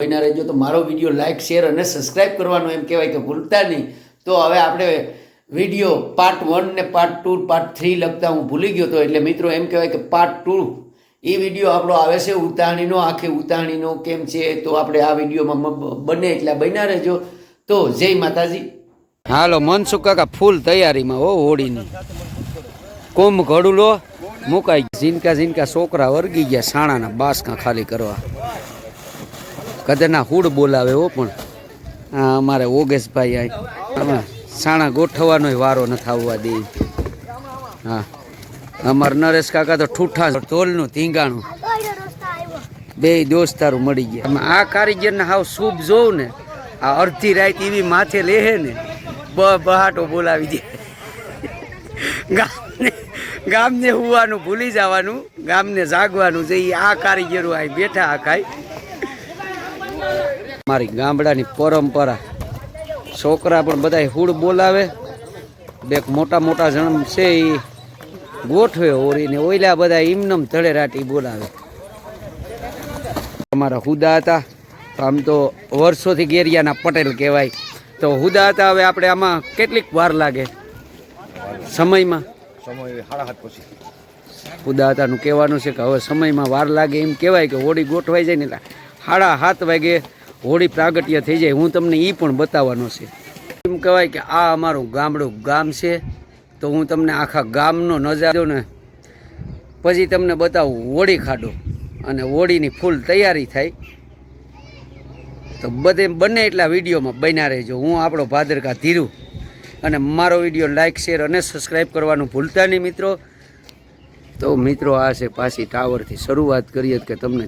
બન્યા રહેજો. તો મારો વિડીયો લાઇક શેર અને સબસ્ક્રાઈબ કરવાનો એમ કહેવાય કે ભૂલતા નહીં. તો હવે આપણે વિડીયો પાર્ટ 1 ને પાર્ટ 2 પાર્ટ 3 લખતા હું ભૂલી ગયો હતો, એટલે મિત્રો એમ કહેવાય કે પાર્ટ 2 એ વિડીયો આપણો આવે છે ઉતાણીનો, આખી ઉતાણીનો કેમ છે. તો આપણે આ વિડીયોમાં બને એટલા બન્યા રહેજો. તો જય માતાજી. હાલો મનસુખ કાકા ફૂલ તૈયારીમાં હો હોળીની. કોમ ઘડું લો મુકાઈ ઝીનકા ઝીનકા છોકરા વર્ગી ગયા સાણાના બાસકા ખાલી કરવા. કદરના હુડ બોલાવે હો. પણ હા અમારે ઓગેશભાઈ આ સાણા ગોઠવવાનો વારો નથી આવવા દે. હા અમાર નરેશ કાકા તો ઠૂઠા ઢોલનું ધીંગાણું બે દોસ્તારું મળી ગયા. આ કારીગરને હાવ શુભ જોઉં ને આ અડધી રાત એવી માથે લેહે ને બહાટો બોલાવી દે. ગામને હુવાનું ભૂલી જવાનું, ગામને જાગવાનું છે. આ કારીગરો આ બેઠા આખાય. મારી ગામડાની પરંપરા છોકરા પણ બધા હુડ બોલાવે. બે મોટા મોટા જન્મ છે એ ગોઠવે ઓરીને ઓયલા બધા એમનમ ધડે રાટી બોલાવે. અમારા હુદા હતા તો આમ તો વર્ષોથી ગેરિયાના પટેલ કહેવાય. તો હુદા હતા. હવે આપણે આમાં કેટલીક વાર લાગે સમયમાં? હુદા હતાનું કહેવાનું છે કે હવે સમયમાં વાર લાગે એમ કહેવાય કે હોળી ગોઠવાઈ જાય ને એટલે 7:30 વાગે હોળી પ્રાગટ્ય થઈ જાય. હું તમને એ પણ બતાવવાનો છે. એમ કહેવાય કે આ અમારું ગામડું ગામ છે. તો હું તમને આખા ગામનો નજારો ને પછી તમને બતાવું હોળી ખાડો અને હોળીની ફૂલ તૈયારી થાય. તો બધે બને એટલા વિડીયોમાં બન્યા રહેજો. હું આપણો ભાદરકા ધીરુ અને મારો વિડીયો લાઇક શેર અને સબસ્ક્રાઈબ કરવાનું ભૂલતા નહીં મિત્રો. તો મિત્રો આ છે પાછી ટાવરથી શરૂઆત કરીએ કે તમને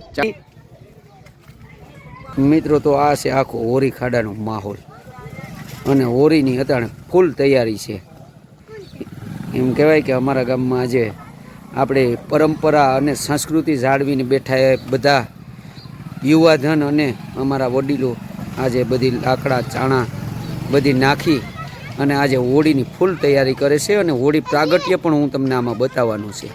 મિત્રો. તો આ છે આખો હોળી ખાડાનો માહોલ અને હોળીની અતાણે ફૂલ તૈયારી છે. એમ કહેવાય કે અમારા ગામમાં આજે આપણે પરંપરા અને સંસ્કૃતિ જાળવીને બેઠા બધા યુવાધન અને અમારા વડીલો આજે બધી લાકડા ચાણા બધી નાખી અને આજે હોળીની ફૂલ તૈયારી કરે છે. અને હોળી પ્રાગટ્ય પણ હું તમને આમાં બતાવવાનું છે.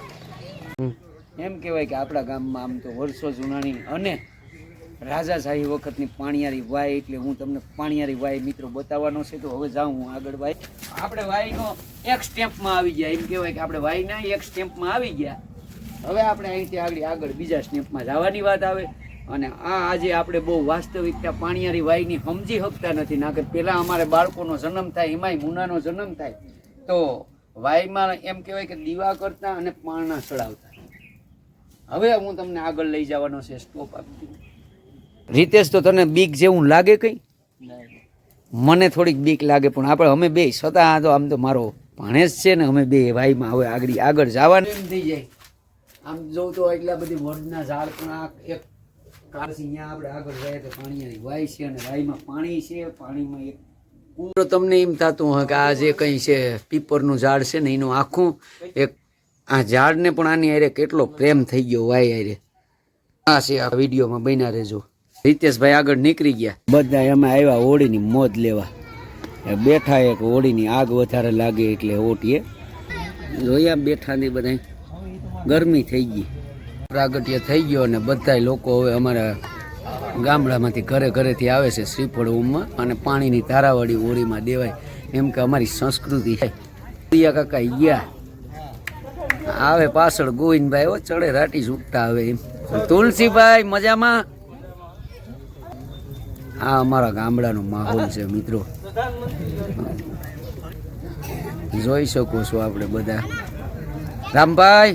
એમ કહેવાય કે આપણા ગામમાં આમ તો વર્ષો જૂનાની અને રાજાશાહી વખતની પાણીયારી વાય, એટલે હું તમને પાણીયારી વાય મિત્રો બતાવવાનો છે. તો હવે જાઉં હું આગળ. વાય આપણે વાયનો એક સ્ટેમ્પમાં આવી ગયા. એમ કહેવાય કે આપણે વાયના એક સ્ટેમ્પમાં આવી ગયા. હવે આપણે અહીંથી આગળ બીજા સ્ટેમ્પમાં જવાની વાત આવે. અને આ આજે આપણે બહુ વાસ્તવિકતા પાણીયારી વાયની સમજી શકતા નથી. નાકર પહેલાં અમારે બાળકોનો જન્મ થાય, એમાંય મુનાનો જન્મ થાય તો વાયમાં એમ કહેવાય કે દીવા કરતા અને પાણા ચડાવતા. હવે હું તમને આગળ લઈ જવાનો છે. સ્ટોપ આપી રીતેશ. તો તને બીક જેવું લાગે કંઈ? મને થોડીક બીક લાગે, પણ આપણે અમે બે છતાં તો આમ તો મારો ભાણેજ છે ને, અમે બે વાયમાં હવે આગળ જવાનું એમ થઈ જાય. આમ જોઉં તો એટલા બધી વડના ઝાડ પણ આ એક અહીંયા આપણે આગળ જાય તો પાણીની વાય છે અને વાયમાં પાણી છે. પાણીમાં એક પૂરો તમને એમ થતું હોય કે આ જે કંઈ છે પીપરનું ઝાડ છે ને એનું આખું એક આ ઝાડને પણ આની હારે કેટલો પ્રેમ થઈ ગયો વાય હારે. આ છે આ વિડીયોમાં બન્યા રહેજો. રીતેશભાઈ આગળ નીકળી ગયા. બધા એમાં આવ્યા હોળીની મોજ લેવા. બેઠા એક હોળીની આગ વધારે લાગે એટલે ઓટીએ જોયા બેઠા ને બધા ગરમી થઈ ગઈ. પ્રાગટ્ય થઈ ગયો અને બધા લોકો હવે અમારા ગામડામાંથી ઘરેથી આવે છે શ્રીફળ ઓમમાં અને પાણીની તારાવાળી હોળીમાં દેવાય. એમ કે અમારી સંસ્કૃતિ છે. કાકા ગયા આવે પાછળ ગોવિંદભાઈ હો ચડે રાટી છૂટતા આવે એમ. તુલસીભાઈ મજામાં? આ અમારા ગામડાનો માહોલ છે મિત્રો. જોઈ શકો છો આપણે બધા. રામભાઈ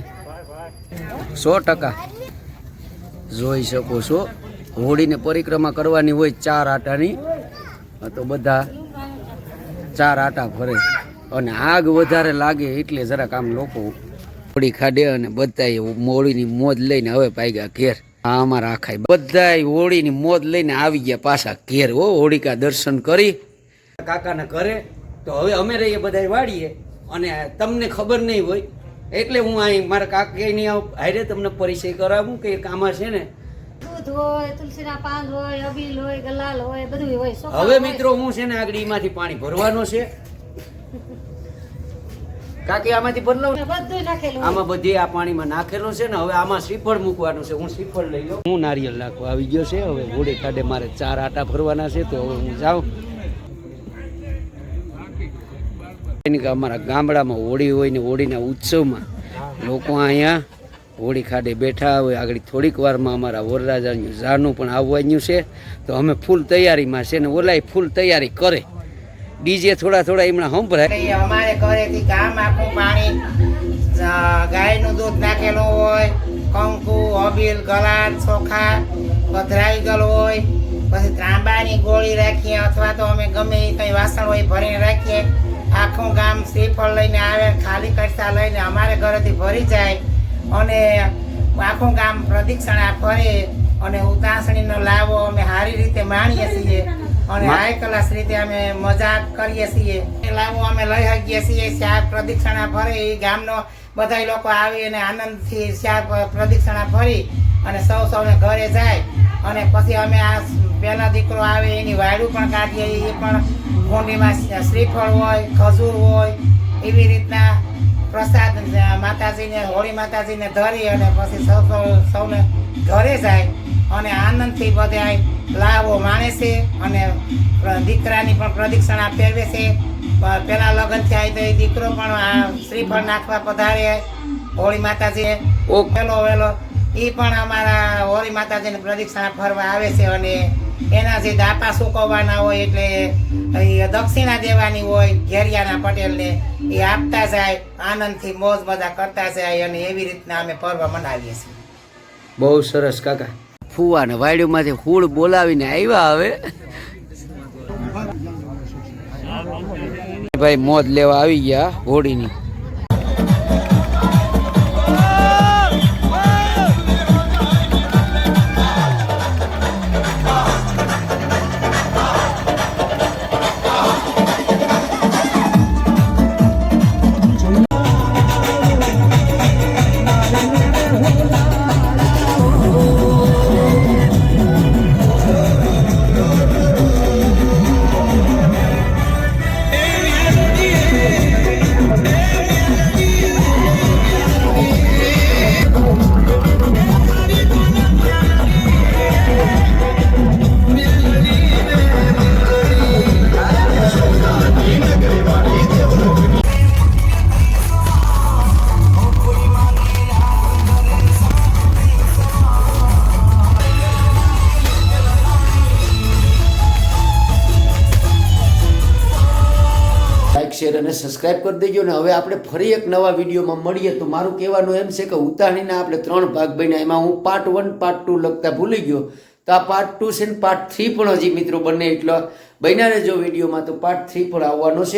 100% જોઈ શકો છો. હોળીને પરિક્રમા કરવાની હોય 4 આટાની, તો બધા 4 આટા ફરે અને આગ વધારે લાગે એટલે જરાક આમ લોકો હોળી ખાડે અને બધા હોળીની મોજ લઈને હવે પાગ્યા ઘેર. આ અમારા આખા બધા હોળીની મોજ લઈને આવી ગયા પાછા ઘેર. હો હોળિકા દર્શન કરી કાકાના ઘરે. તો હવે અમે રહીએ બધા વાળીએ અને તમને ખબર નહીં હોય એટલે હું અહીં મારા કાકાની હારે તમને પરિચય કરાવું કે એક આમાં છે ને દૂધ હોય, તુલસીના પાન હોય, અબીલ હોય, ગલાલ હોય, બધું હોય. હવે મિત્રો હું છે ને આગળ એમાંથી પાણી ભરવાનો છે કાકી આમાંથી બદલાવ બધું નાખેલું આમાં બધી આ પાણીમાં નાખેલું છે ને હવે આમાં શ્રીફળ મૂકવાનું છે. હું શ્રીફળ લઈ લઉં. હું નારિયેળ નાખવા આવી ગયો છે. હવે હોળી ખાડે મારે 4 આટા ફરવાના છે તો હવે હું જાઉં. કે અમારા ગામડામાં હોળી હોય ને હોળીના ઉત્સવમાં લોકો અહીંયા હોળી ખાડે બેઠા હોય. આગળ થોડીક વારમાં અમારા વરરાજાનું ઝાડનું પણ આવવાનું છે તો અમે ફૂલ તૈયારીમાં છે ને ઓલાય ફૂલ તૈયારી કરે. ડીજે થોડા હમણાં સંભળાય. અમારે ઘરેથી ગામ આખું પાણી ગાયનું દૂધ નાખેલું હોય, કંકુ, અબીલ, ગલાલ, ચોખા પધરાઈ ગયેલું હોય, પછી ત્રાંબાની ગોળી રાખીએ અથવા તો અમે ગમે એ કંઈ વાસણ હોય ભરીને રાખીએ. આખું ગામ શ્રીફળ લઈને આવે, ખાલી કડસા લઈને અમારે ઘરેથી ભરી જાય અને આખું ગામ પ્રદક્ષિણા ફરે અને ઉતાસણીનો લાવો અમે સારી રીતે માણીએ છીએ અને હાઈ ક્લાસ રીતે અમે મજાક કરીએ છીએ. લાવો અમે લઈ શકીએ છીએ. ચાર પ્રદક્ષિણા ફરે એ ગામનો બધા લોકો આવી અને આનંદથી ચાર પ્રદક્ષિણા ફરી અને સૌને ઘરે જાય અને પછી અમે આ પહેલા દીકરો આવે એની વાયડું પણ કાઢીએ. એ પણ ભૂંડીમાં શ્રીફળ હોય, ખજૂર હોય, એવી રીતના પ્રસાદ માતાજીને હોળી માતાજીને ધરી અને પછી સૌને ઘરે જાય અને આનંદથી બધા લાવો માણે છે અને દીકરાની પણ પ્રદક્ષિણા ફેરવે છે. પેલા લગ્ન થાય તો એ દીકરો પણ આ શ્રીફળ નાખવા પધારે હોળી માતાજી પેલો વેલો એ પણ અમારા હોળી માતાજીને પ્રદક્ષિણા ફરવા આવે છે અને એના જે દાપા સુકવવાના હોય એટલે દક્ષિણા દેવાની હોય ઘેરિયાના પટેલને એ આપતા જાય. આનંદથી મોજ બધા કરતા જાય અને એવી રીતના અમે પર્વ મનાવીએ છીએ. બહુ સરસ કાકા. ફુવાને વાડીમાંથી ફૂલ બોલાવીને આવ્યા. હવે ભાઈ મોજ લેવા આવી ગયા હોળીની. શેર અને સબસ્ક્રાઇબ કરી દેજો ને હવે આપણે ફરી એક નવા વિડીયોમાં મળીએ. તો મારું કહેવાનું એમ છે કે ઉતાણીના આપણે 3 ભાગ બન્યા. એમાં હું પાર્ટ 1 પાર્ટ 2 લખતા ભૂલી ગયો તો આ પાર્ટ 2 છે ને પાર્ટ 3 પણ હજી મિત્રો બંને એટલો બન્યા રહેજો વિડીયોમાં. તો પાર્ટ 3 પણ આવવાનો છે.